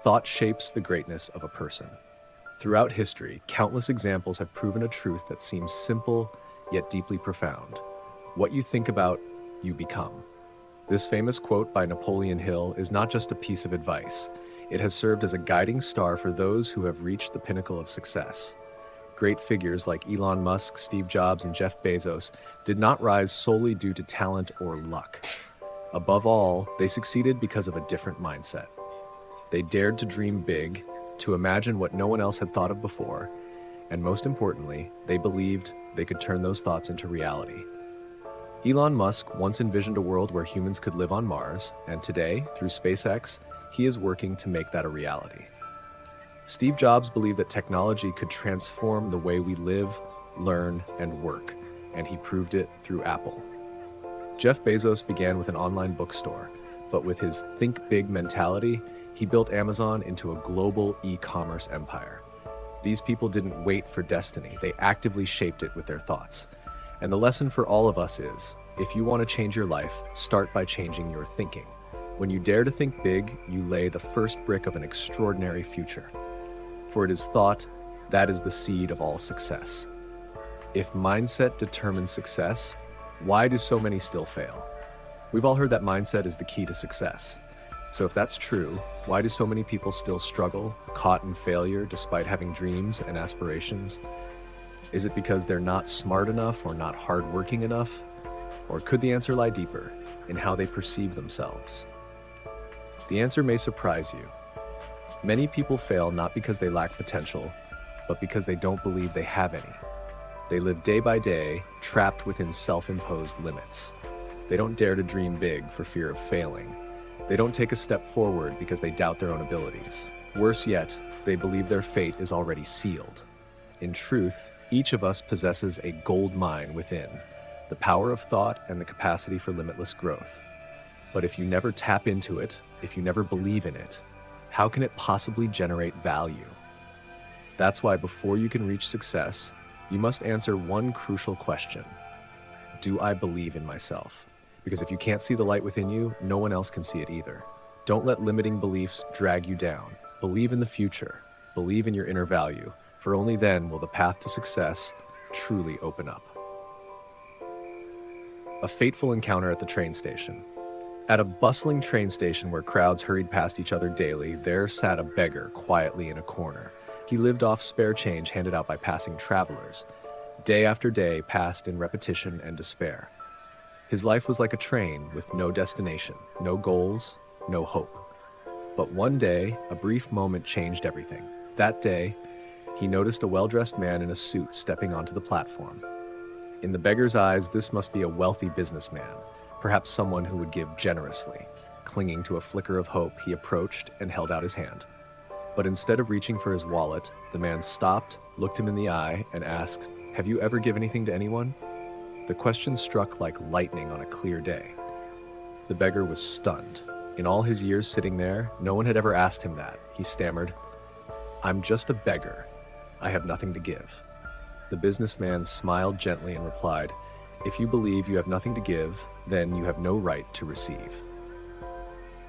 Thought shapes the greatness of a person. Throughout history, countless examples have proven a truth that seems simple yet deeply profound. What you think about, you become. This famous quote by Napoleon Hill is not just a piece of advice. It has served as a guiding star for those who have reached the pinnacle of success. Great figures like Elon Musk, Steve Jobs, and Jeff Bezos did not rise solely due to talent or luck. Above all, they succeeded because of a different mindset. They dared to dream big, to imagine what no one else had thought of before, and most importantly, they believed they could turn those thoughts into reality. Elon Musk once envisioned a world where humans could live on Mars, and today, through SpaceX, he is working to make that a reality. Steve Jobs believed that technology could transform the way we live, learn, and work, and he proved it through Apple. Jeff Bezos began with an online bookstore, but with his think big mentality, he built Amazon into a global e-commerce empire. These people didn't wait for destiny, they actively shaped it with their thoughts. And the lesson for all of us is, if you want to change your life, start by changing your thinking. When you dare to think big, you lay the first brick of an extraordinary future. For it is thought, that is the seed of all success. If mindset determines success, why do so many still fail? We've all heard that mindset is the key to success. So if that's true, why do so many people still struggle, caught in failure despite having dreams and aspirations? Is it because they're not smart enough or not hardworking enough? Or could the answer lie deeper, in how they perceive themselves? The answer may surprise you. Many people fail not because they lack potential, but because they don't believe they have any. They live day by day, trapped within self-imposed limits. They don't dare to dream big for fear of failing. They don't take a step forward because they doubt their own abilities. Worse yet, they believe their fate is already sealed. In truth, each of us possesses a gold mine within, the power of thought and the capacity for limitless growth. But if you never tap into it, if you never believe in it, how can it possibly generate value? That's why before you can reach success, you must answer one crucial question. Do I believe in myself? Because if you can't see the light within you, no one else can see it either. Don't let limiting beliefs drag you down. Believe in the future. Believe in your inner value, for only then will the path to success truly open up. A fateful encounter at the train station. At a bustling train station where crowds hurried past each other daily, there sat a beggar quietly in a corner. He lived off spare change handed out by passing travelers. Day after day passed in repetition and despair. His life was like a train with no destination, no goals, no hope. But one day, a brief moment changed everything. That day, he noticed a well-dressed man in a suit stepping onto the platform. In the beggar's eyes, this must be a wealthy businessman, perhaps someone who would give generously. Clinging to a flicker of hope, he approached and held out his hand. But instead of reaching for his wallet, the man stopped, looked him in the eye, and asked, "Have you ever given anything to anyone?" The question struck like lightning on a clear day. The beggar was stunned. In all his years sitting there, no one had ever asked him that. He stammered, "I'm just a beggar. I have nothing to give." The businessman smiled gently and replied, "If you believe you have nothing to give, then you have no right to receive."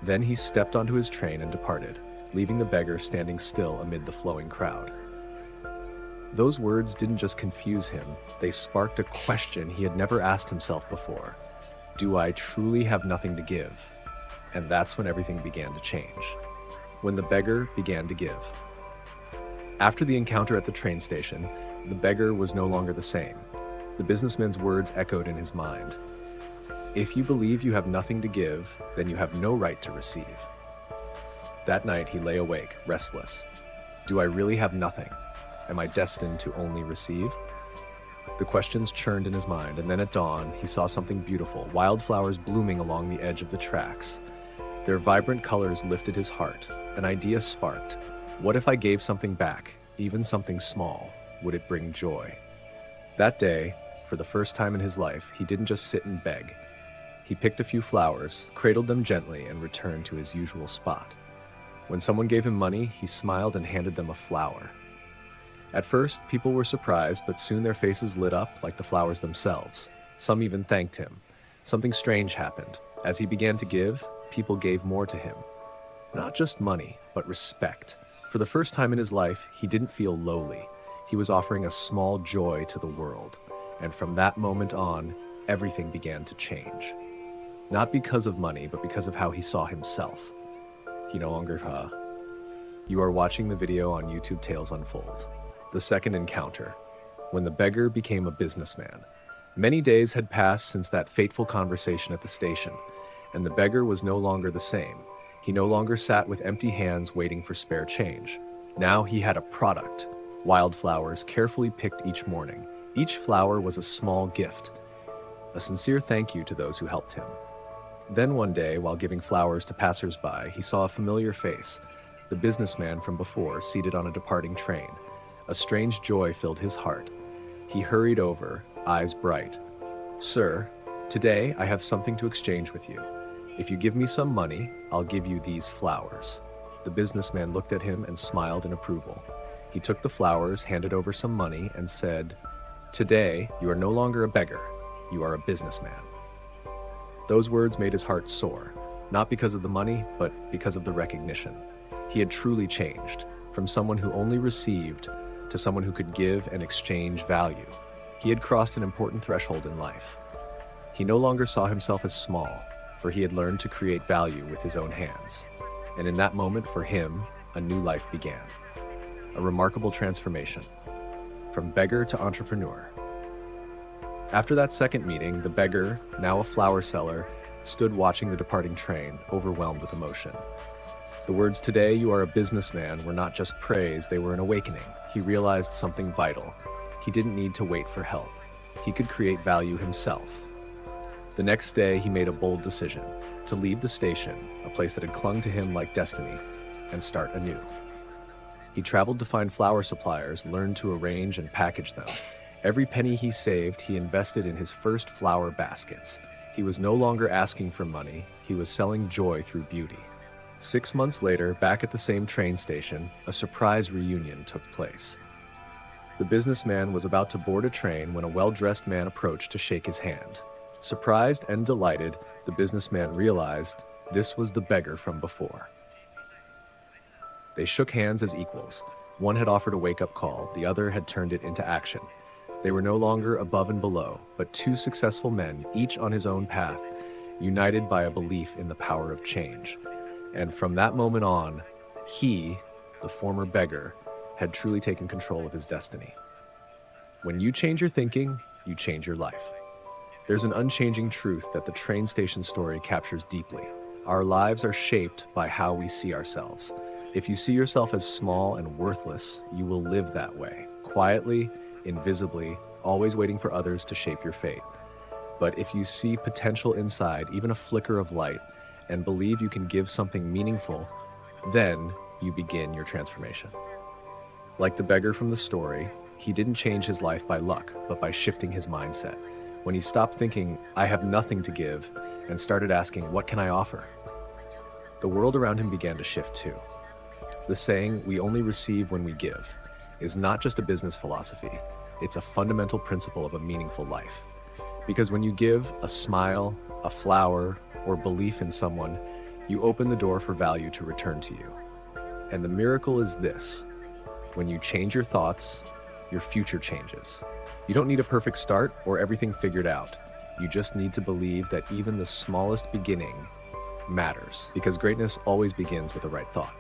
Then he stepped onto his train and departed, leaving the beggar standing still amid the flowing crowd. Those words didn't just confuse him, they sparked a question he had never asked himself before. Do I truly have nothing to give? And that's when everything began to change. When the beggar began to give. After the encounter at the train station, the beggar was no longer the same. The businessman's words echoed in his mind. If you believe you have nothing to give, then you have no right to receive. That night he lay awake, restless. Do I really have nothing? Am I destined to only receive? The questions churned in his mind, and then at dawn, he saw something beautiful, wildflowers blooming along the edge of the tracks. Their vibrant colors lifted his heart. An idea sparked. What if I gave something back, even something small? Would it bring joy? That day, for the first time in his life, he didn't just sit and beg. He picked a few flowers, cradled them gently, and returned to his usual spot. When someone gave him money, he smiled and handed them a flower. At first, people were surprised, but soon their faces lit up like the flowers themselves. Some even thanked him. Something strange happened. As he began to give, people gave more to him. Not just money, but respect. For the first time in his life, he didn't feel lowly. He was offering a small joy to the world. And from that moment on, everything began to change. Not because of money, but because of how he saw himself. He no longer, You are watching the video on YouTube Tales Unfold. The second encounter, when the beggar became a businessman. Many days had passed since that fateful conversation at the station, and the beggar was no longer the same. He no longer sat with empty hands waiting for spare change. Now he had a product, wildflowers carefully picked each morning. Each flower was a small gift, a sincere thank you to those who helped him. Then one day, while giving flowers to passers-by, he saw a familiar face, the businessman from before, seated on a departing train. A strange joy filled his heart. He hurried over, eyes bright. "Sir, today I have something to exchange with you. If you give me some money, I'll give you these flowers." The businessman looked at him and smiled in approval. He took the flowers, handed over some money, and said, "Today, you are no longer a beggar. You are a businessman." Those words made his heart soar, not because of the money, but because of the recognition. He had truly changed, from someone who only received to someone who could give and exchange value. He had crossed an important threshold in life. He no longer saw himself as small, for he had learned to create value with his own hands. And in that moment, for him, a new life began. A remarkable transformation, from beggar to entrepreneur. After that second meeting, the beggar, now a flower seller, stood watching the departing train, overwhelmed with emotion. The words, "Today you are a businessman," were not just praise, they were an awakening. He realized something vital. He didn't need to wait for help. He could create value himself. The next day, he made a bold decision to leave the station, a place that had clung to him like destiny, and start anew. He traveled to find flower suppliers, learned to arrange and package them. Every penny he saved, he invested in his first flower baskets. He was no longer asking for money, he was selling joy through beauty. 6 months later, back at the same train station, a surprise reunion took place. The businessman was about to board a train when a well-dressed man approached to shake his hand. Surprised and delighted, the businessman realized this was the beggar from before. They shook hands as equals. One had offered a wake-up call, the other had turned it into action. They were no longer above and below, but two successful men, each on his own path, united by a belief in the power of change. And from that moment on, he, the former beggar, had truly taken control of his destiny. When you change your thinking, you change your life. There's an unchanging truth that the train station story captures deeply. Our lives are shaped by how we see ourselves. If you see yourself as small and worthless, you will live that way, quietly, invisibly, always waiting for others to shape your fate. But if you see potential inside, even a flicker of light, and believe you can give something meaningful, then you begin your transformation. Like the beggar from the story, he didn't change his life by luck, but by shifting his mindset. When he stopped thinking, "I have nothing to give," and started asking, "What can I offer?" The world around him began to shift too. The saying, "we only receive when we give," is not just a business philosophy, it's a fundamental principle of a meaningful life. Because when you give a smile, a flower, or belief in someone, you open the door for value to return to you. And the miracle is this: when you change your thoughts, your future changes. You don't need a perfect start or everything figured out. You just need to believe that even the smallest beginning matters, because greatness always begins with the right thought.